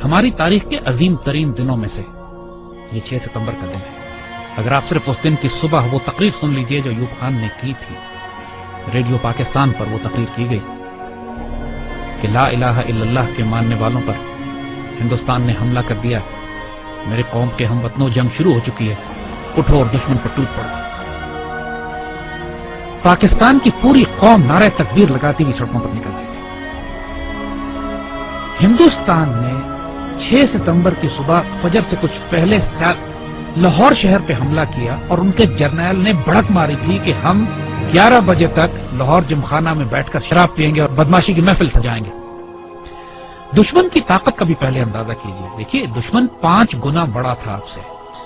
ہماری تاریخ کے عظیم ترین دنوں میں سے یہ 6 ستمبر کا دن ہے۔ اگر آپ صرف اس دن کی صبح وہ تقریر سن لیجئے جو ایوب خان نے کی تھی، ریڈیو پاکستان پر وہ تقریر کی گئی کہ لا الہ الا اللہ کے ماننے والوں پر ہندوستان نے حملہ کر دیا، میرے قوم کے ہم وطنوں جنگ شروع ہو چکی ہے، اٹھو اور دشمن پر ٹوٹ پڑو۔ پاکستان کی پوری قوم نعرہ تکبیر لگاتی ہوئی سڑکوں پر نکل آئی تھی۔ ہندوستان نے 6 ستمبر کی صبح فجر سے کچھ پہلے لاہور شہر پہ حملہ کیا اور ان کے جرنیل نے بھڑک ماری تھی کہ ہم 11 بجے تک لاہور جمخانہ میں بیٹھ کر شراب پیئیں گے اور بدماشی کی محفل سجائیں گے۔ دشمن کی طاقت کا بھی پہلے اندازہ کیجئے، دیکھیے دشمن 5 گنا بڑا تھا آپ سے،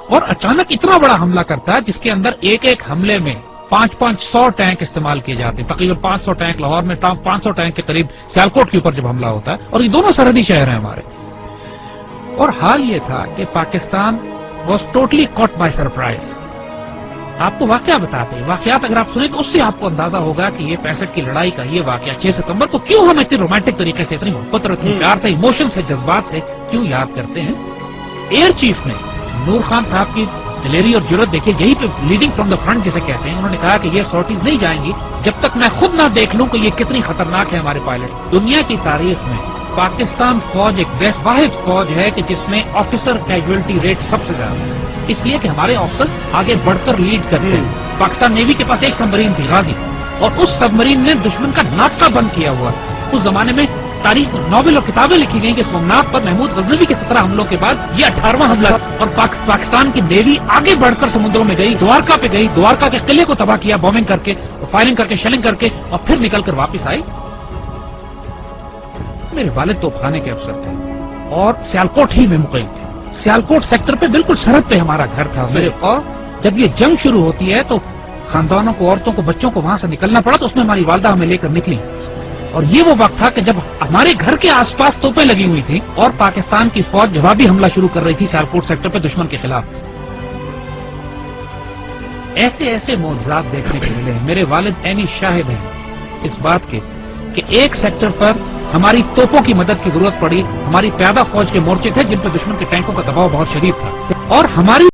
اور اچانک اتنا بڑا حملہ کرتا ہے جس کے اندر ایک ایک حملے میں 500 ٹینک استعمال کیے جاتے ہیں، تقریباً 500 ٹینک لاہور میں، 500 ٹینک کے قریب سیالکوٹ کے اوپر جب حملہ ہوتا ہے، اور یہ دونوں سرحدی شہر ہیں ہمارے۔ اور حال یہ تھا کہ Pakistan was totally caught by surprise. آپ کو واقعہ بتاتے ہیں، واقعات اگر آپ سنیں تو اس سے آپ کو اندازہ ہوگا کہ یہ 65 کی لڑائی کا یہ واقعہ 6 ستمبر کو کیوں ہم اتنی رومانٹک طریقے سے، اتنی محبت اور اتنی پیار سے، ایموشن سے، جذبات سے کیوں یاد کرتے ہیں۔ ایئر چیف نے نور خان صاحب کی دلیری اور جرت دیکھیے، یہی پہ لیڈنگ فرام دا فرنٹ جسے کہتے ہیں، انہوں نے کہا کہ یہ سورٹیز نہیں جائیں گی جب تک میں خود نہ دیکھ لوں کہ یہ کتنی خطرناک ہے ہمارے پائلٹ۔ دنیا کی تاریخ میں پاکستان فوج ایک بیسٹ واحد فوج ہے کہ جس میں آفیسر کیجویلٹی ریٹ سب سے زیادہ ہے، اس لیے کہ ہمارے آفیسرز آگے بڑھ کر لیڈ کرتے ہیں۔ پاکستان نیوی کے پاس ایک سبمرین تھی غازی، اور اس سبمرین نے دشمن کا ناطقہ بند کیا ہوا تھا۔ اس زمانے میں تاریخ ناول اور کتابیں لکھی گئیں کہ سومنات پر محمود غزنوی کے 17 حملوں کے بعد یہ 18واں حملہ، اور پاکستان کی نیوی آگے بڑھ کر سمندروں میں گئی، دوارکا پہ گئی، دوارکا کے قلعے کو تباہ کیا بومبنگ کر کے، فائرنگ کر کے، شیلنگ کر کے، اور پھر نکل کر واپس آئی۔ میرے والد توپ خانے کے افسر تھے اور سیالکوٹ ہی میں مقیم تھے، سیالکوٹ سیکٹر پہ بالکل سرحد پہ ہمارا گھر تھا میرے، اور جب یہ جنگ شروع ہوتی ہے تو خاندانوں کو، عورتوں کو، بچوں کو وہاں سے نکلنا پڑا، تو اس میں ہماری والدہ ہمیں لے کر نکلی، اور یہ وہ وقت تھا کہ جب ہمارے گھر کے آس پاس توپیں لگی ہوئی تھی اور پاکستان کی فوج جوابی حملہ شروع کر رہی تھی سیالکوٹ سیکٹر پہ دشمن کے خلاف۔ ایسے ایسے معجزات دیکھنے کو ملے ہیں، میرے والد عینی شاہد ہیں اس بات کے کہ ایک سیکٹر پر ہماری توپوں کی مدد کی ضرورت پڑی، ہماری پیادہ فوج کے مورچے تھے جن پر دشمن کے ٹینکوں کا دباؤ بہت شدید تھا، اور ہماری